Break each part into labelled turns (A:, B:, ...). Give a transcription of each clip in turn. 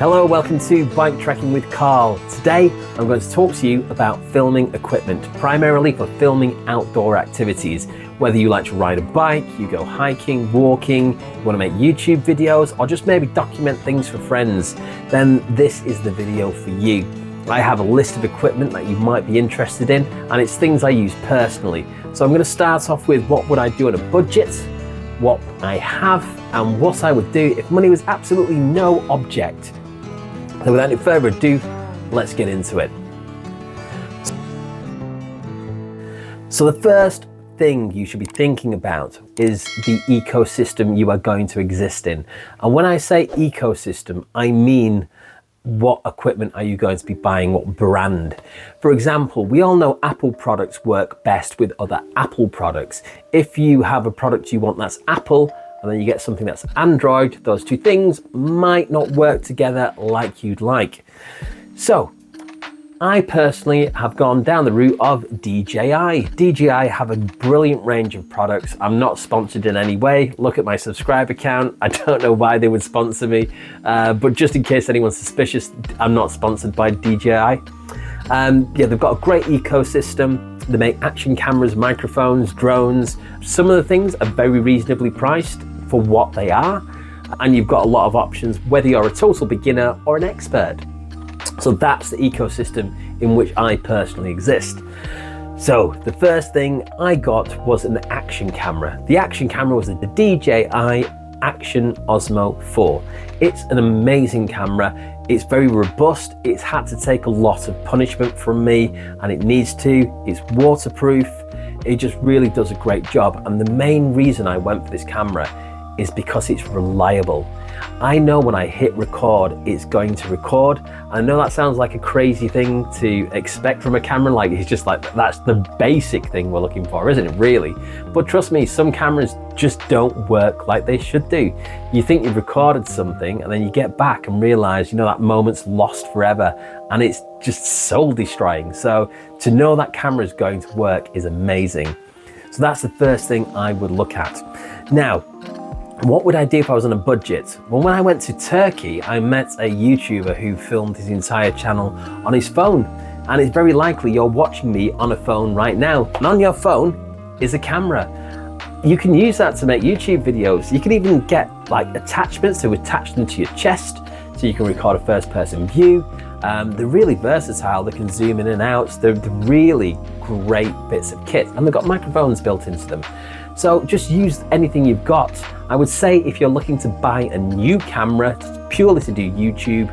A: Hello, welcome to Bike Trekking with Carl. Today I'm going to talk to you about filming equipment, primarily for filming outdoor activities. Whether you like to ride a bike, you go hiking, walking, you want to make YouTube videos, or just maybe document things for friends, then this is the video for you. I have a list of equipment that you might be interested in, and it's things I use personally. So I'm going to start off with what would I do on a budget, what I have, and what I would do if money was absolutely no object. So without any further ado, let's get into it. So the first thing you should be thinking about is the ecosystem you are going to exist in. And when I say ecosystem, I mean what equipment are you going to be buying, what brand. For example, we all know Apple products work best with other Apple products. If you have a product you want that's Apple, and then you get something that's Android, those two things might not work together like you'd like. So I personally have gone down the route of DJI. DJI have a brilliant range of products. I'm not sponsored in any way. Look at my subscriber count. I don't know why they would sponsor me, but just in case anyone's suspicious, I'm not sponsored by DJI. Yeah, they've got a great ecosystem. They make action cameras, microphones, drones. Some of the things are very reasonably priced for what they are, and you've got a lot of options whether you're a total beginner or an expert. So that's the ecosystem in which I personally exist. So the first thing I got was an action camera. The action camera was the DJI Action Osmo 4. It's an amazing camera. It's very robust. It's had to take a lot of punishment from me, and it needs to. It's waterproof. It just really does a great job. And the main reason I went for this camera is because it's reliable. I know when I hit record, it's going to record. I know that sounds like a crazy thing to expect from a camera, like it's just like, that's the basic thing we're looking for, isn't it really? But trust me, some cameras just don't work like they should do. You think you've recorded something and then you get back and realize, that moment's lost forever, and it's just soul destroying. So to know that camera is going to work is amazing. So that's the first thing I would look at. Now, what would I do if I was on a budget? Well, when I went to Turkey, I met a YouTuber who filmed his entire channel on his phone. And it's very likely you're watching me on a phone right now. And on your phone is a camera. You can use that to make YouTube videos. You can even get like attachments to attach them to your chest so you can record a first person view. They're really versatile. They can zoom in and out. They're really great bits of kit, and they've got microphones built into them. So just use anything you've got. I would say if you're looking to buy a new camera purely to do YouTube,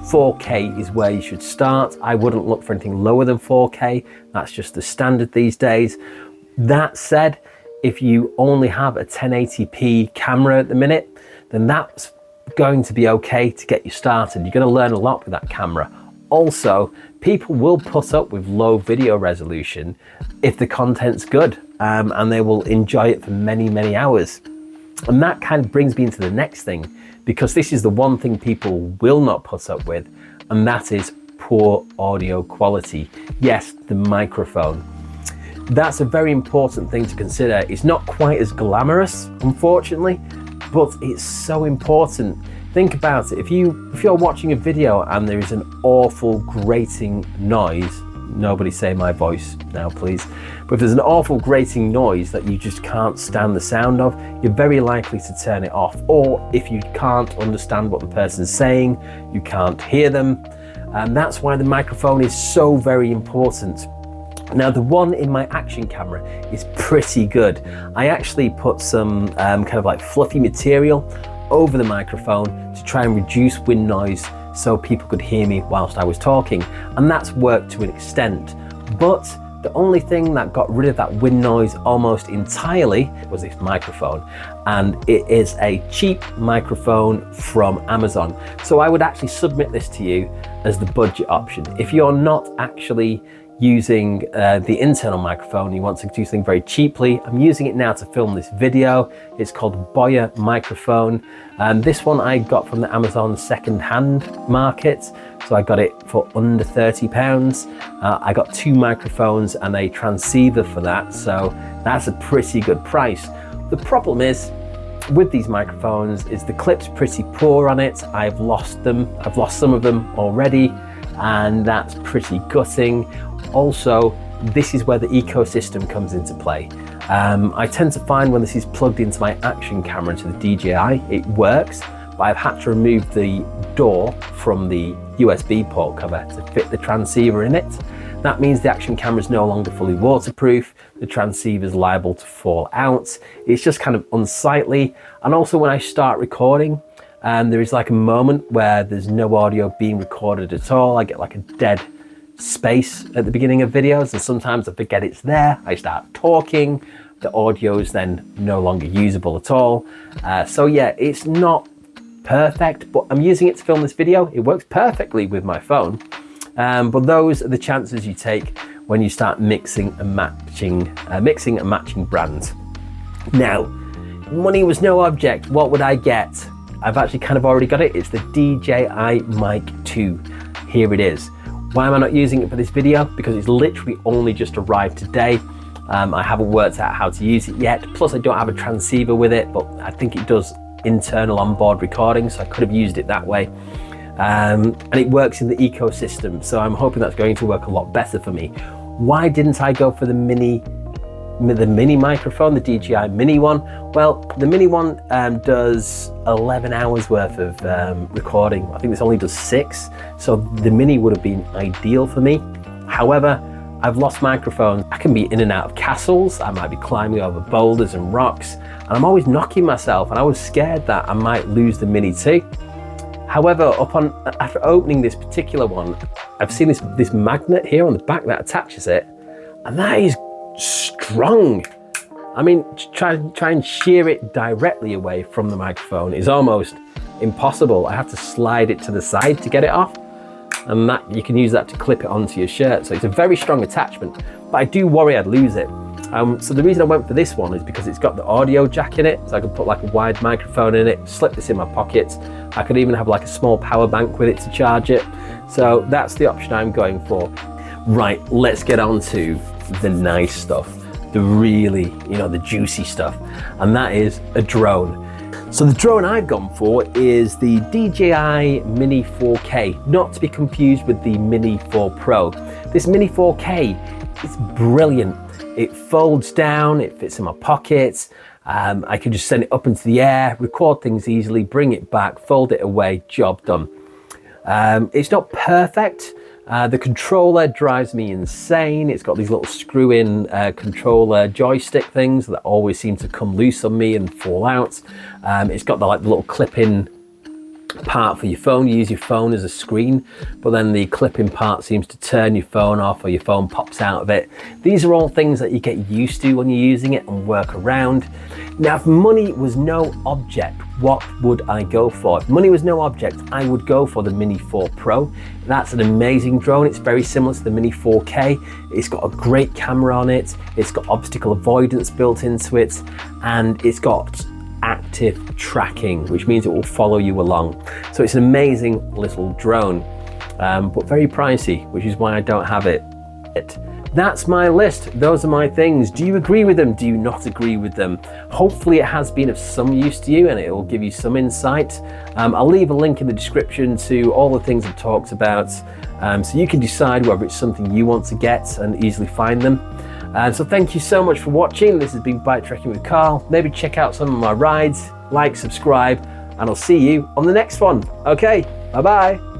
A: 4K is where you should start. I wouldn't look for anything lower than 4K. That's just the standard these days. That said, if you only have a 1080p camera at the minute, then that's going to be okay to get you started. You're going to learn a lot with that camera. Also, people will put up with low video resolution if the content's good, and they will enjoy it for many, many hours. And that kind of brings me into the next thing, because this is the one thing people will not put up with, and that is poor audio quality. Yes, the microphone. That's a very important thing to consider. It's not quite as glamorous, unfortunately, but it's so important. Think about it. If you're watching a video and there is an awful grating noise, nobody say my voice now please, but if there's an awful grating noise that you just can't stand the sound of, you're very likely to turn it off. Or if you can't understand what the person's saying, you can't hear them, and that's why the microphone is so very important. Now, the one in my action camera is pretty good. I actually put some kind of like fluffy material over the microphone to try and reduce wind noise so people could hear me whilst I was talking, and that's worked to an extent. But the only thing that got rid of that wind noise almost entirely was this microphone, and it is a cheap microphone from Amazon. So I would actually submit this to you as the budget option. If you're not actually using the internal microphone, you want to do something very cheaply, I'm using it now to film this video. It's called Boya microphone, and this one I got from the Amazon second-hand market, so I got it for under £30. I got 2 microphones and a transceiver for that, so that's a pretty good price. The problem is with these microphones is the clip's pretty poor on it. I've lost some of them already, and that's pretty gutting. Also, this is where the ecosystem comes into play. I tend to find when this is plugged into my action camera, into the DJI, it works, but I've had to remove the door from the USB port cover to fit the transceiver in it. That means the action camera is no longer fully waterproof, the transceiver is liable to fall out. It's just kind of unsightly. And also when I start recording, there is like a moment where there's no audio being recorded at all. I get like a dead space at the beginning of videos, and sometimes I forget it's there. I start talking, the audio is then no longer usable at all. So yeah, it's not perfect, but I'm using it to film this video. It works perfectly with my phone. But those are the chances you take when you start mixing and matching brands. Now, money was no object. What would I get? I've actually kind of already got it. It's the DJI Mic 2. Here it is. Why am I not using it for this video? Because it's literally only just arrived today. I haven't worked out how to use it yet. Plus I don't have a transceiver with it, but I think it does internal onboard recording, so I could have used it that way. And it works in the ecosystem, so I'm hoping that's going to work a lot better for me. Why didn't I go for the mini microphone, the DJI mini one? Well, the mini one does 11 hours worth of recording. I think this only does 6, so the mini would have been ideal for me. However, I've lost microphones. I can be in and out of castles, I might be climbing over boulders and rocks, and I'm always knocking myself, and I was scared that I might lose the mini too. However, after opening this particular one, I've seen this magnet here on the back that attaches it, and that is strong. I mean, try and shear it directly away from the microphone is almost impossible. I have to slide it to the side to get it off, and that you can use that to clip it onto your shirt. So it's a very strong attachment, but I do worry I'd lose it. So the reason I went for this one is because it's got the audio jack in it, so I can put like a wide microphone in it, slip this in my pocket. I could even have like a small power bank with it to charge it. So that's the option I'm going for. Right, let's get on to the nice stuff, the really, the juicy stuff, and that is a drone. So the drone I've gone for is the DJI Mini 4K, not to be confused with the Mini 4 Pro. This Mini 4K is brilliant. It folds down, it fits in my pocket. I can just send it up into the air, record things easily, bring it back, fold it away, job done. It's not perfect. The controller drives me insane. It's got these little screw-in controller joystick things that always seem to come loose on me and fall out. It's got the little clip-in part for your phone. You use your phone as a screen, but then the clip-in part seems to turn your phone off, or your phone pops out of it. These are all things that you get used to when you're using it and work around. Now, if money was no object, what would I go for? If money was no object, I would go for the Mini 4 Pro. That's an amazing drone. It's very similar to the Mini 4K. It's got a great camera on it. It's got obstacle avoidance built into it, and it's got active tracking, which means it will follow you along. So it's an amazing little drone, but very pricey, which is why I don't have it. That's my list. Those are my things. Do you agree with them? Do you not agree with them? Hopefully it has been of some use to you and it will give you some insight. I'll leave a link in the description to all the things I've talked about, so you can decide whether it's something you want to get and easily find them. So thank you so much for watching. This has been Bike Trekking with Carl. Maybe check out some of my rides, like, subscribe, and I'll see you on the next one. Okay, bye-bye.